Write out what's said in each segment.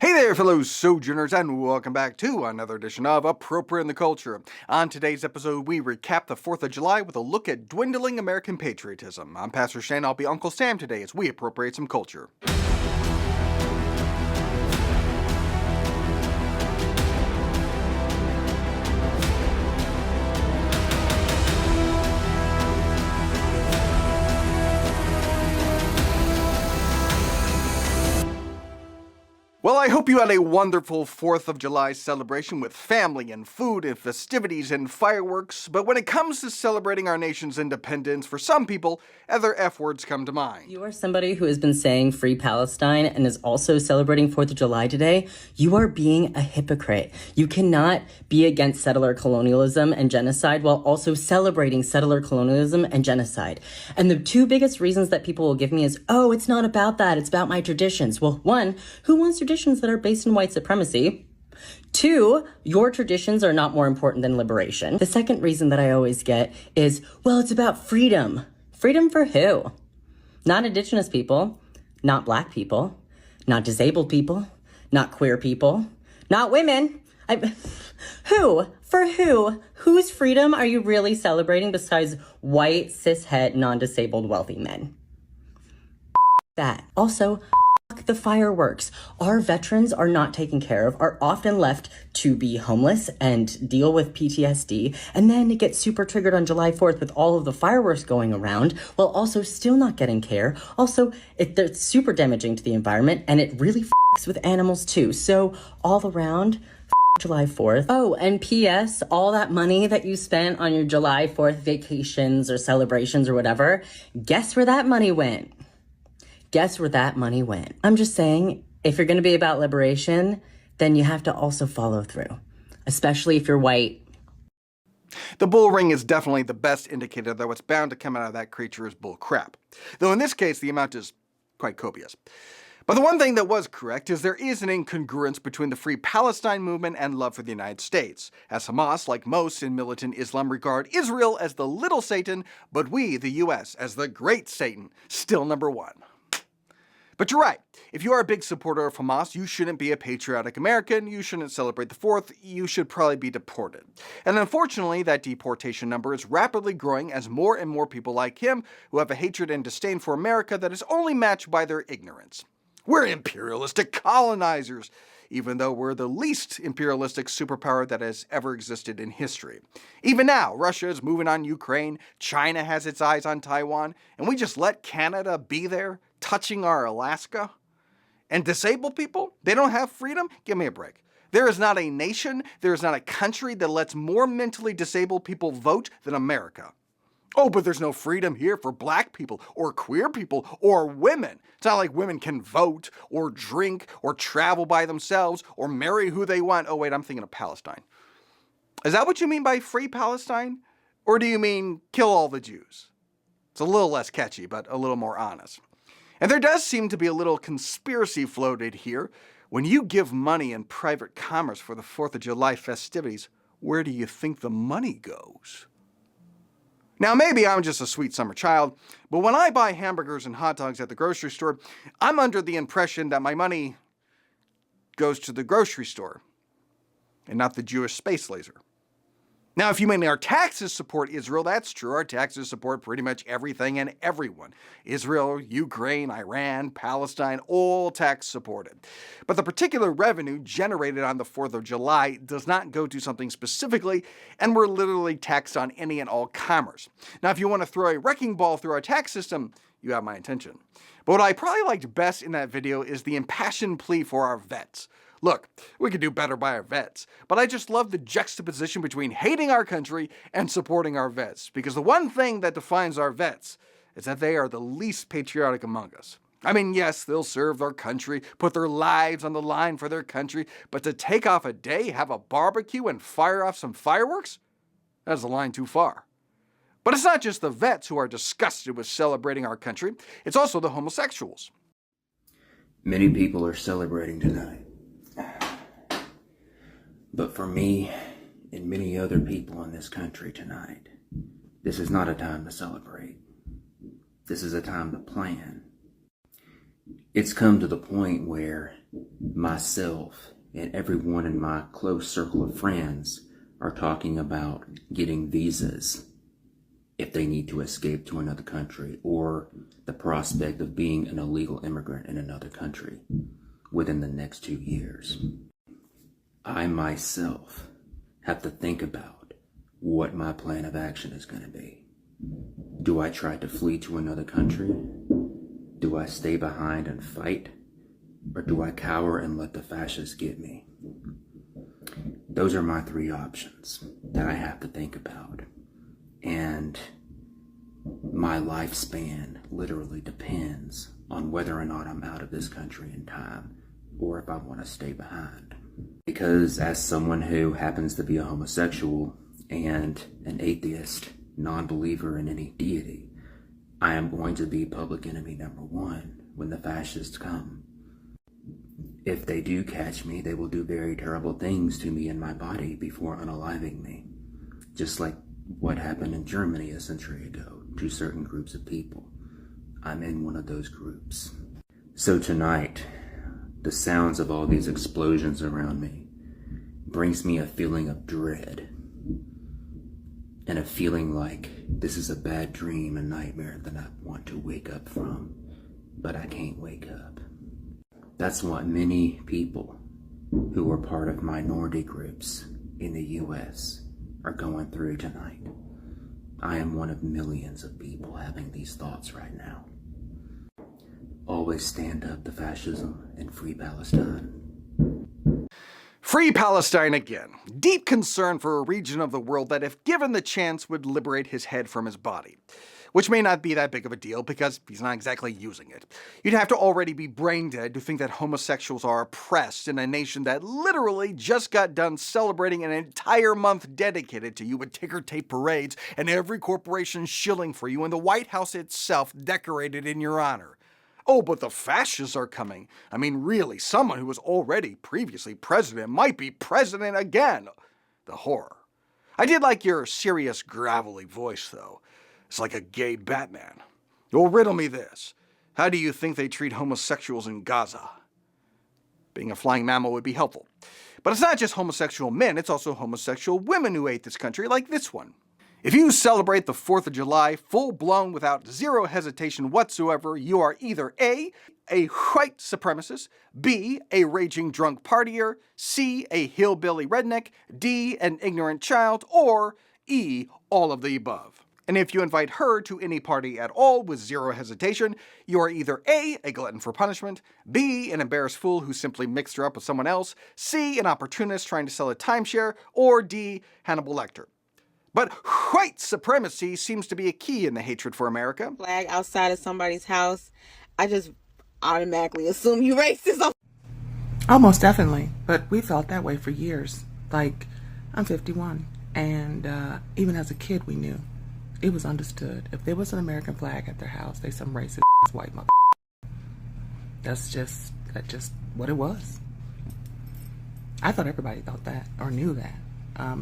Hey there, fellow sojourners, and welcome back to another edition of Appropriate in the Culture. On today's episode, we recap the 4th of July with a look at dwindling American patriotism. I'm Pastor Shane, I'll be Uncle Sam today as we appropriate some culture. Well, I hope you had a wonderful 4th of July celebration with family and food and festivities and fireworks, but when it comes to celebrating our nation's independence, for some people, other F words come to mind. You are somebody who has been saying Free Palestine and is also celebrating 4th of July today. You are being a hypocrite. You cannot be against settler colonialism and genocide while also celebrating settler colonialism and genocide. And the two biggest reasons that people will give me is, oh, it's not about that. It's about my traditions. Well, one, who wants traditions that are based in white supremacy? Two, your traditions are not more important than liberation. The second reason that I always get is, well, it's about freedom. Freedom for who? Not Indigenous people, not Black people, not disabled people, not queer people, not women. Who? For who? Whose freedom are you really celebrating besides white, cishet, non-disabled, wealthy men? That. Also, the fireworks. Our veterans are not taken care of, are often left to be homeless and deal with PTSD, and then get super triggered on July 4th with all of the fireworks going around, while also still not getting care. Also, it's super damaging to the environment, and it really f***s with animals too. So, all around, July 4th. Oh, and P.S., all that money that you spent on your July 4th vacations or celebrations or whatever, guess where that money went? Guess where that money went? I'm just saying, if you're going to be about liberation, then you have to also follow through, especially if you're white. The bull ring is definitely the best indicator that what's bound to come out of that creature is bull crap. Though in this case, the amount is quite copious. But the one thing that was correct is there is an incongruence between the Free Palestine movement and love for the United States, as Hamas, like most in militant Islam, regard Israel as the little Satan, but we, the US, as the great Satan, still number one. But you're right. If you are a big supporter of Hamas, you shouldn't be a patriotic American, you shouldn't celebrate the 4th, you should probably be deported. And unfortunately, that deportation number is rapidly growing as more and more people like him, who have a hatred and disdain for America that is only matched by their ignorance. We're imperialistic colonizers, even though we're the least imperialistic superpower that has ever existed in history. Even now, Russia is moving on Ukraine, China has its eyes on Taiwan, and we just let Canada be there, touching our Alaska? And disabled people? They don't have freedom? Give me a break. There is not a nation, there is not a country that lets more mentally disabled people vote than America. Oh, but there's no freedom here for Black people, or queer people, or women. It's not like women can vote, or drink, or travel by themselves, or marry who they want. Oh wait, I'm thinking of Palestine. Is that what you mean by Free Palestine? Or do you mean kill all the Jews? It's a little less catchy, but a little more honest. And there does seem to be a little conspiracy floated here. When you give money in private commerce for the 4th of July festivities, where do you think the money goes? Now, maybe I'm just a sweet summer child, but when I buy hamburgers and hot dogs at the grocery store, I'm under the impression that my money goes to the grocery store and not the Jewish space laser. Now, if you mean our taxes support Israel, that's true. Our taxes support pretty much everything and everyone. Israel, Ukraine, Iran, Palestine, all tax supported. But the particular revenue generated on the 4th of July does not go to something specifically, and we're literally taxed on any and all commerce. Now, if you want to throw a wrecking ball through our tax system, you have my attention. But what I probably liked best in that video is the impassioned plea for our vets. Look, we could do better by our vets, but I just love the juxtaposition between hating our country and supporting our vets, because the one thing that defines our vets is that they are the least patriotic among us. I mean, yes, they'll serve their country, put their lives on the line for their country, but to take off a day, have a barbecue, and fire off some fireworks? That's a line too far. But it's not just the vets who are disgusted with celebrating our country, it's also the homosexuals. Many people are celebrating tonight. But for me and many other people in this country tonight, this is not a time to celebrate. This is a time to plan. It's come to the point where myself and everyone in my close circle of friends are talking about getting visas if they need to escape to another country, or the prospect of being an illegal immigrant in another country within the next 2 years. I myself have to think about what my plan of action is going to be. Do I try to flee to another country? Do I stay behind and fight? Or do I cower and let the fascists get me? Those are my 3 options that I have to think about. And my lifespan literally depends on whether or not I'm out of this country in time, or if I want to stay behind. Because as someone who happens to be a homosexual and an atheist, non-believer in any deity, I am going to be public enemy number 1 when the fascists come. If they do catch me, they will do very terrible things to me and my body before unaliving me. Just like what happened in Germany a century ago to certain groups of people. I'm in one of those groups. So tonight, the sounds of all these explosions around me brings me a feeling of dread. And a feeling like this is a bad dream, a nightmare that I want to wake up from, but I can't wake up. That's what many people who are part of minority groups in the US are going through tonight. I am one of millions of people having these thoughts right now. Always stand up to fascism and free Palestine. Free Palestine again. Deep concern for a region of the world that, if given the chance, would liberate his head from his body. Which may not be that big of a deal because he's not exactly using it. You'd have to already be brain dead to think that homosexuals are oppressed in a nation that literally just got done celebrating an entire month dedicated to you with ticker tape parades and every corporation shilling for you and the White House itself decorated in your honor. Oh, but the fascists are coming. I mean, really, someone who was already previously president might be president again. The horror. I did like your serious, gravelly voice, though. It's like a gay Batman. Well, riddle me this. How do you think they treat homosexuals in Gaza? Being a flying mammal would be helpful. But it's not just homosexual men, it's also homosexual women who hate this country, like this one. If you celebrate the 4th of July full-blown without zero hesitation whatsoever, you are either A, a white supremacist, B, a raging drunk partier, C, a hillbilly redneck, D, an ignorant child, or E, all of the above. And if you invite her to any party at all with zero hesitation, you are either A, a glutton for punishment, B, an embarrassed fool who simply mixed her up with someone else, C, an opportunist trying to sell a timeshare, or D, Hannibal Lecter. But white supremacy seems to be a key in the hatred for America. Flag outside of somebody's house, I just automatically assume you racist. Oh, most definitely. But we felt that way for years. Like, I'm 51, and even as a kid, we knew. It was understood. If there was an American flag at their house, they some racist white mother. That's just what it was. I thought everybody thought that or knew that.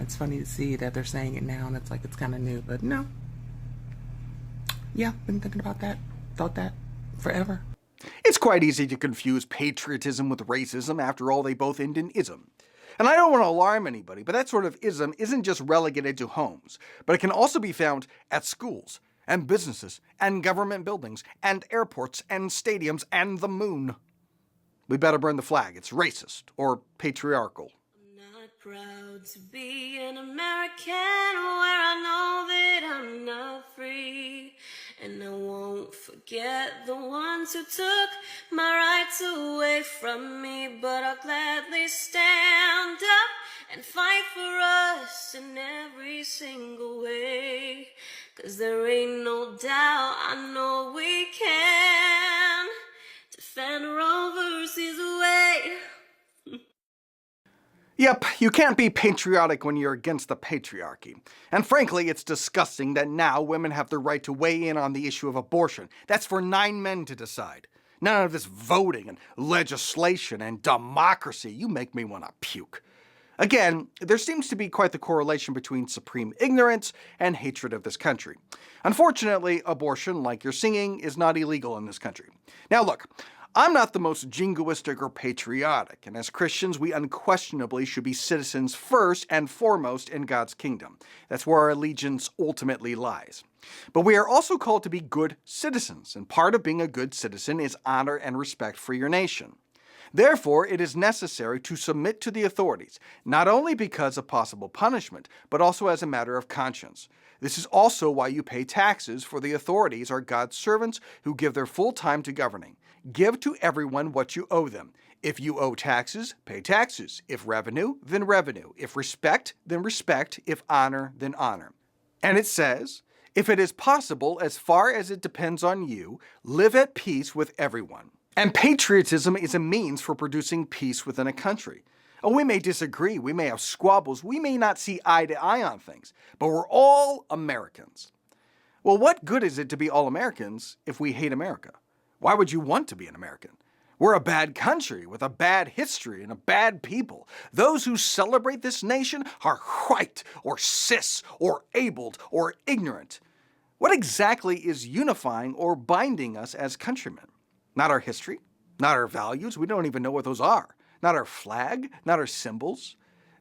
It's funny to see that they're saying it now, and it's like it's kind of new, but no. Yeah, been thinking about that, thought that forever. It's quite easy to confuse patriotism with racism. After all, they both end in ism. And I don't want to alarm anybody, but that sort of ism isn't just relegated to homes, but it can also be found at schools, and businesses, and government buildings, and airports, and stadiums, and the moon. We better burn the flag. It's racist, or patriarchal. Proud to be an American where I know that I'm not free. And I won't forget the ones who took my rights away from me. But I'll gladly stand up and fight for us in every single way. 'Cause there ain't no doubt, I know we can defend Roe versus Wade. Yep, you can't be patriotic when you're against the patriarchy. And frankly, it's disgusting that now women have the right to weigh in on the issue of abortion. That's for 9 men to decide. None of this voting and legislation and democracy. You make me want to puke. Again, there seems to be quite the correlation between supreme ignorance and hatred of this country. Unfortunately, abortion, like you're singing, is not illegal in this country. Now look, I'm not the most jingoistic or patriotic, and as Christians, we unquestionably should be citizens first and foremost in God's kingdom. That's where our allegiance ultimately lies. But we are also called to be good citizens, and part of being a good citizen is honor and respect for your nation. Therefore, it is necessary to submit to the authorities, not only because of possible punishment, but also as a matter of conscience. This is also why you pay taxes, for the authorities are God's servants who give their full time to governing. Give to everyone what you owe them. If you owe taxes, pay taxes. If revenue, then revenue. If respect, then respect. If honor, then honor. And it says, if it is possible, as far as it depends on you, live at peace with everyone. And patriotism is a means for producing peace within a country. Oh, we may disagree, we may have squabbles, we may not see eye to eye on things, but we're all Americans. Well, what good is it to be all Americans if we hate America? Why would you want to be an American? We're a bad country with a bad history and a bad people. Those who celebrate this nation are white or cis or abled or ignorant. What exactly is unifying or binding us as countrymen? Not our history, not our values, we don't even know what those are. Not our flag, not our symbols.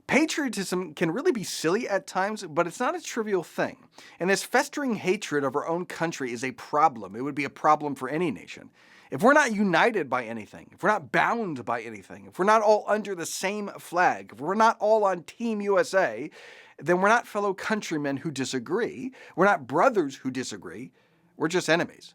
Patriotism can really be silly at times, but it's not a trivial thing. And this festering hatred of our own country is a problem. It would be a problem for any nation. If we're not united by anything, if we're not bound by anything, if we're not all under the same flag, if we're not all on Team USA, then we're not fellow countrymen who disagree. We're not brothers who disagree. We're just enemies.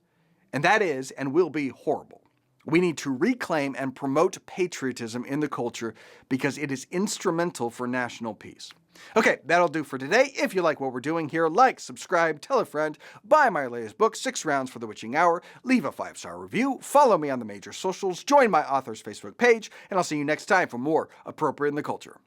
And that is and will be horrible. We need to reclaim and promote patriotism in the culture because it is instrumental for national peace. Okay, that'll do for today. If you like what we're doing here, like, subscribe, tell a friend, buy my latest book, 6 Rounds for the Witching Hour, leave a 5-star review, follow me on the major socials, join my author's Facebook page, and I'll see you next time for more Appropriate in the Culture.